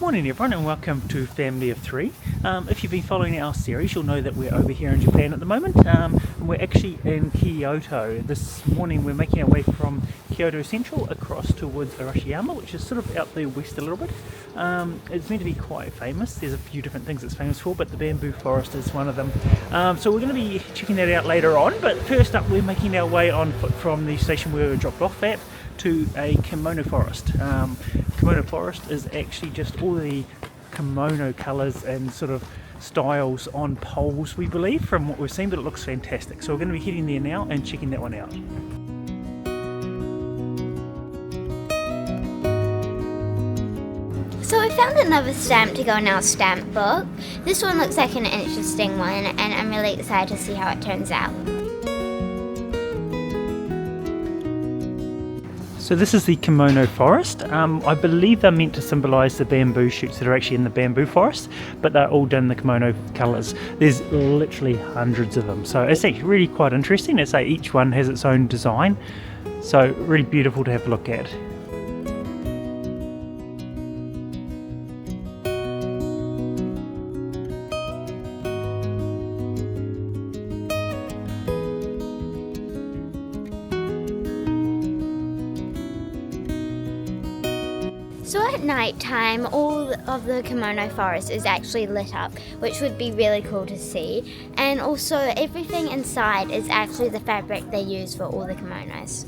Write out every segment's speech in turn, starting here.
Morning everyone and welcome to Family of Three. If you've been following our series, you'll know that we're over here in Japan at the moment. And we're actually in Kyoto. This morning we're making our way from Kyoto Central across towards Arashiyama, which is sort of out the west a little bit. It's meant to be quite famous. There's a few different things it's famous for, but the bamboo forest is one of them. So we're going to be checking that out later on, but first up we're making our way on foot from the station we were dropped off at to a kimono forest. Kimono forest is actually just all the kimono colours and sort of styles on poles, we believe, from what we've seen, but it looks fantastic. So we're going to be heading there now and checking that one out. So I found another stamp to go in our stamp book. This one looks like an interesting one and I'm really excited to see how it turns out. So this is the kimono forest. I believe they're meant to symbolise the bamboo shoots that are actually in the bamboo forest, but they're all done in the kimono colours. There's literally hundreds of them, so it's actually really quite interesting. It's like each one has its own design, so really beautiful to have a look at. So at night time, all of the kimono forest is actually lit up, which would be really cool to see. And also everything inside is actually the fabric they use for all the kimonos.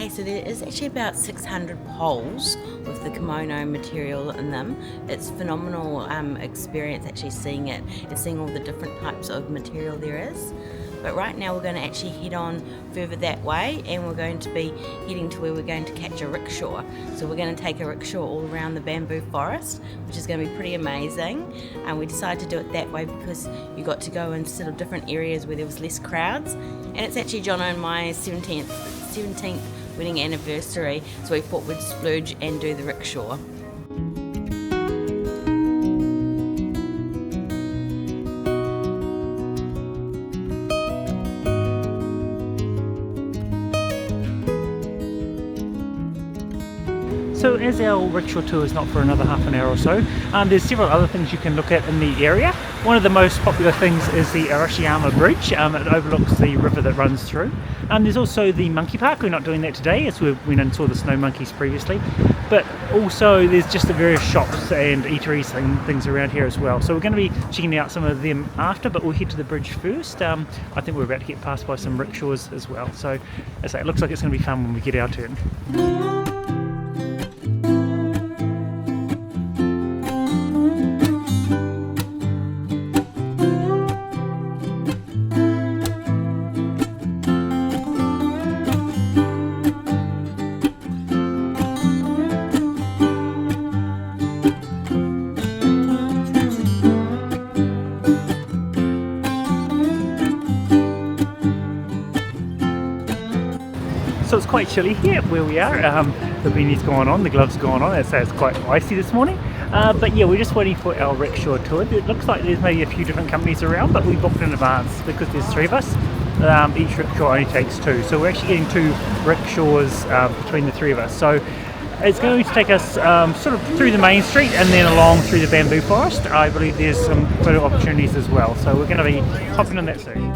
So there is actually about 600 poles with the kimono material in them. It's phenomenal experience actually seeing it and seeing all the different types of material there is. But right now we're going to actually head on further that way and we're going to be heading to where we're going to catch a rickshaw. So we're going to take a rickshaw all around the bamboo forest, which is going to be pretty amazing. And we decided to do it that way because you got to go in sort of different areas where there was less crowds. And it's actually Jono and my 17th wedding anniversary, so we thought we'd splurge and do the rickshaw. So as our rickshaw tour is not for another half an hour or so, there's several other things you can look at in the area. One of the most popular things is the Arashiyama Bridge. It overlooks the river that runs through. There's also the monkey park. We're not doing that today as we went and saw the snow monkeys previously. But also there's just the various shops and eateries and things around here as well. So we're going to be checking out some of them after, but we'll head to the bridge first. I think we're about to get passed by some rickshaws as well. So as I say, it looks like it's going to be fun when we get our turn. So it's quite chilly here where we are. The beanie's gone on, the gloves gone on, so it's quite icy this morning. But yeah, we're just waiting for our rickshaw tour. It looks like there's maybe a few different companies around, but we booked in advance because there's three of us. Each rickshaw only takes two, so we're actually getting two rickshaws between the three of us. So it's going to take us sort of through the main street and then along through the bamboo forest. I believe there's some photo opportunities as well, so we're going to be hopping on that soon.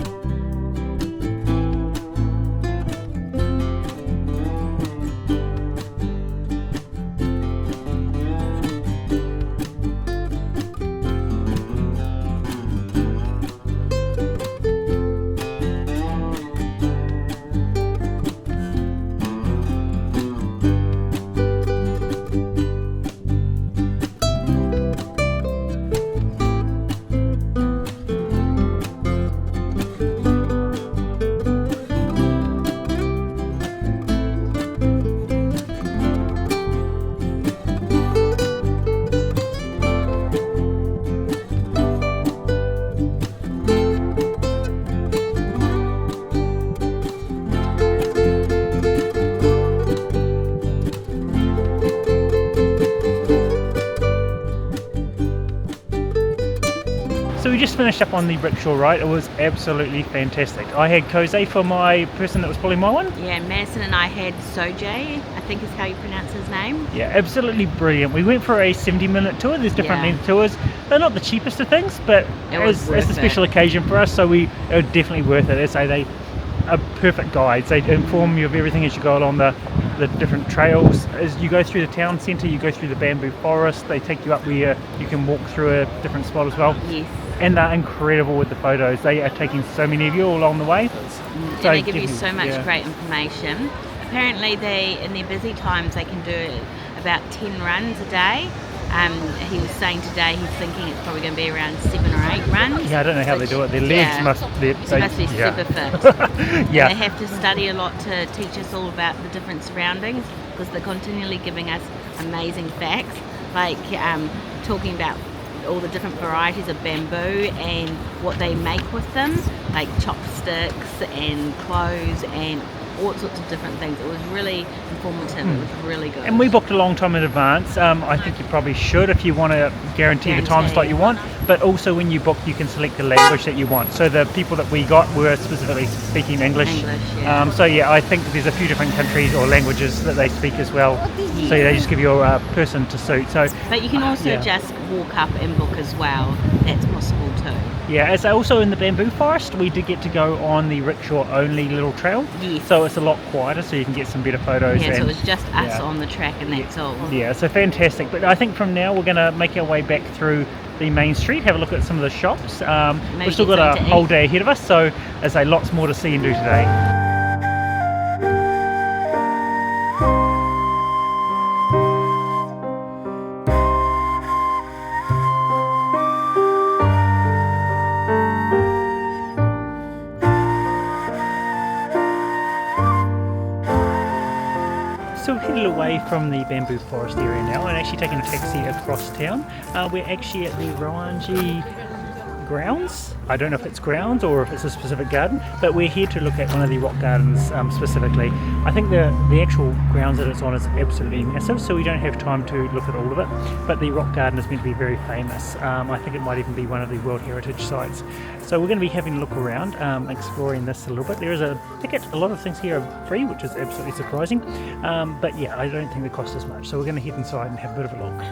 So we just finished up on the rickshaw ride. It was absolutely fantastic. I had Kose for my person that was pulling my one. Yeah, Madison and I had Sojay, I think is how you pronounce his name. Yeah, absolutely brilliant. We went for a 70-minute tour. There's different length tours. They're not the cheapest of things, but as a special occasion for us, so it was definitely worth it. As I say, they are perfect guides. They inform you of everything as you go along the different trails. As you go through the town centre, you go through the bamboo forest. They take you up where you can walk through a different spot as well. Yes. And they're incredible with the photos. They are taking so many of you along the way. And they give you so much great information. Apparently in their busy times they can do about 10 runs a day. He was saying today he's thinking it's probably going to be around 7 or 8 runs. Yeah, I don't know how they do it. Their legs must be super fit. Yeah. And they have to study a lot to teach us all about the different surroundings because they're continually giving us amazing facts, like talking about all the different varieties of bamboo and what they make with them, like chopsticks and clothes and all sorts of different things. It was really informative. It was really good. And we booked a long time in advance. I think you probably should if you want to guarantee the time slot you want. But also when you book, you can select the language that you want. So the people that we got were specifically speaking English. So yeah, I think there's a few different countries or languages that they speak as well. So they just give you a person to suit. So, but you can also just walk up and book as well. That's possible too. Yeah, as also in the bamboo forest, we did get to go on the rickshaw only little trail. Yes. So it's a lot quieter, so you can get some better photos. Yeah, so it was just us on the track and that's all. Yeah, so fantastic. But I think from now we're going to make our way back through the main street, have a look at some of the shops. We've still got a whole day ahead of us, so as I say, lots more to see and do today. So we're headed away from the bamboo forest area now and actually taking a taxi across town. We're actually at the Ryoan-ji grounds. I don't know if it's grounds or if it's a specific garden, but we're here to look at one of the rock gardens specifically. I think the actual grounds that it's on is absolutely massive, so we don't have time to look at all of it, but the rock garden is meant to be very famous. I think it might even be one of the World Heritage Sites. So we're going to be having a look around, exploring this a little bit. There is a ticket. A lot of things here are free, which is absolutely surprising, but yeah, I don't think they cost as much. So we're going to head inside and have a bit of a look.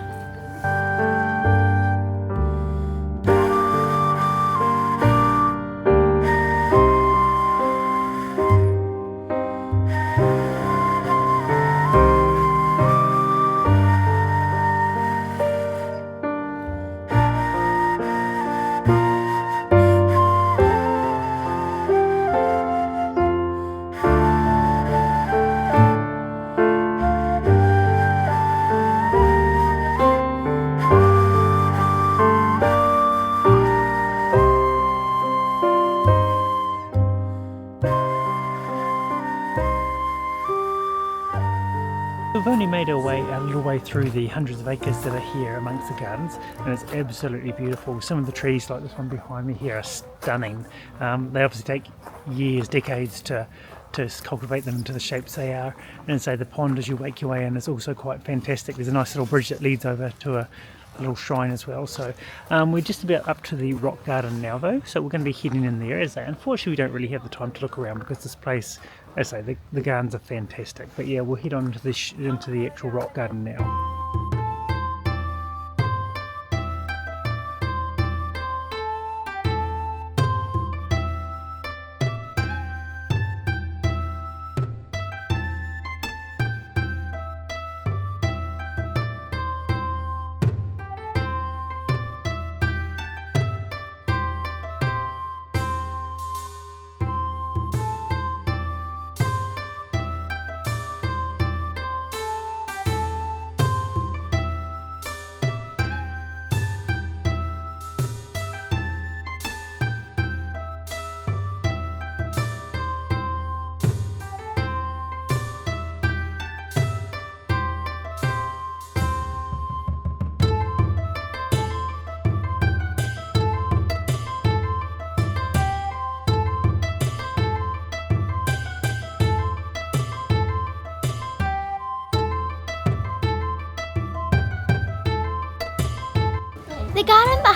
We've only made our way a little way through the hundreds of acres that are here amongst the gardens, and it's absolutely beautiful. Some of the trees, like this one behind me here, are stunning. They obviously take years, decades to cultivate them into the shapes they are. And so the pond as you make your way in is also quite fantastic. There's a nice little bridge that leads over to a little shrine as well. So we're just about up to the rock garden now though, so we're going to be heading in there. As I say, unfortunately we don't really have the time to look around because this place, as I say, the gardens are fantastic. But yeah, we'll head on into the actual rock garden now.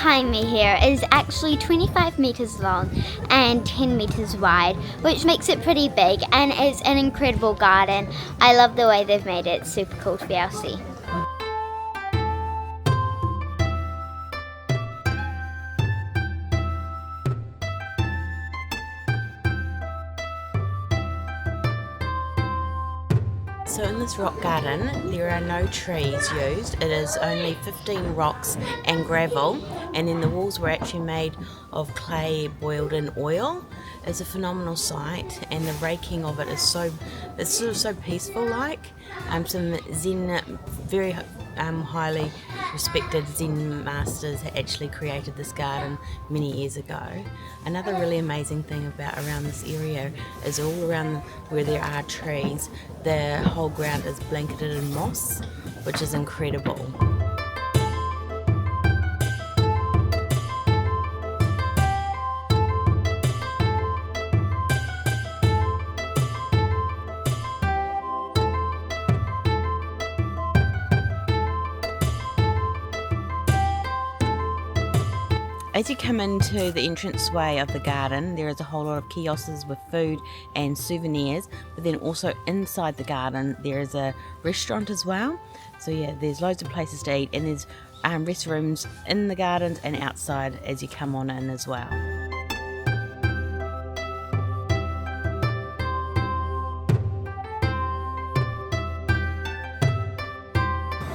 behind me here is actually 25 meters long and 10 meters wide, which makes it pretty big, and it's an incredible garden. I love the way they've made it. It's super cool to be able to see. So in this rock garden, there are no trees used. It is only 15 rocks and gravel, and then the walls were actually made of clay boiled in oil. It's a phenomenal sight, and the raking of it is it's sort of so peaceful like. Some Zen, very highly respected Zen masters actually created this garden many years ago. Another really amazing thing around this area is all around where there are trees, the whole ground is blanketed in moss, which is incredible. As you come into the entranceway of the garden, there is a whole lot of kiosks with food and souvenirs, but then also inside the garden there is a restaurant as well. So yeah, there's loads of places to eat, and there's restrooms in the gardens and outside as you come on in as well.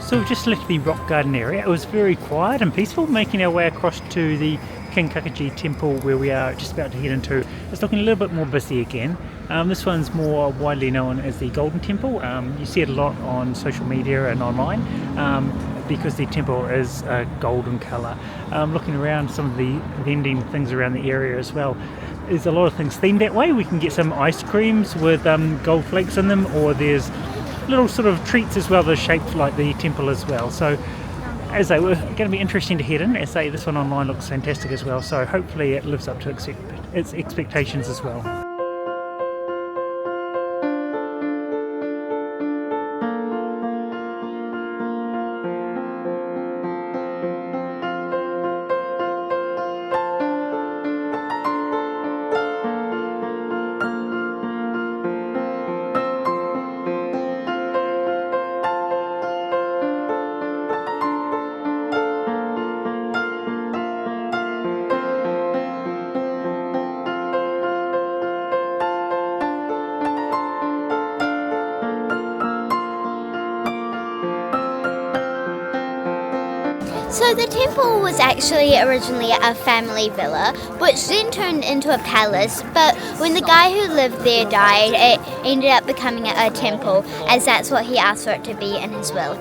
So we've just left the rock garden area. It was very quiet and peaceful, making our way across to the Kinkaku-ji temple where we are just about to head into. It's looking a little bit more busy again. This one's more widely known as the Golden Temple. You see it a lot on social media and online because the temple is a golden colour. Looking around some of the vending things around the area as well, there's a lot of things themed that way. We can get some ice creams with gold flakes in them, or there's little sort of treats as well that are shaped like the temple as well. So as they were going to be interesting to head in, as they, this one online looks fantastic as well, so hopefully it lives up to its expectations as well. So the temple was actually originally a family villa, which then turned into a palace, but when the guy who lived there died, it ended up becoming a temple, as that's what he asked for it to be in his will.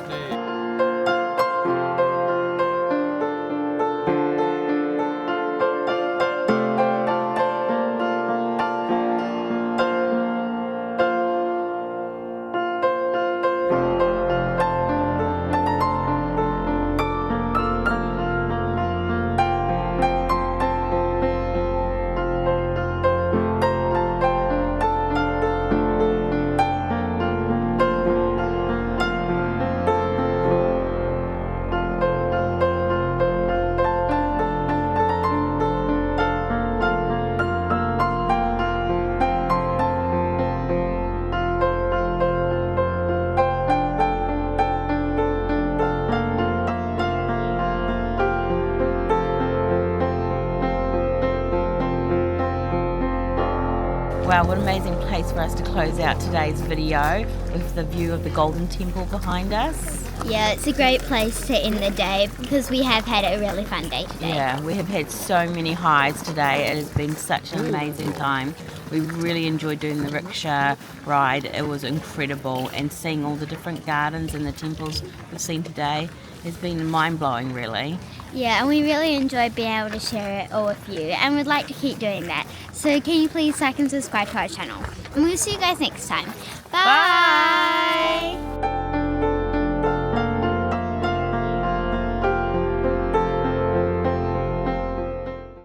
Wow, what an amazing place for us to close out today's video with the view of the Golden Temple behind us. Yeah, it's a great place to end the day because we have had a really fun day today. Yeah, we have had so many highs today. It has been such an amazing time. We really enjoyed doing the rickshaw ride. It was incredible, and seeing all the different gardens and the temples we've seen today has been mind-blowing, really. Yeah, and we really enjoyed being able to share it all with you, and we'd like to keep doing that. So can you please like and subscribe to our channel? And we'll see you guys next time. Bye!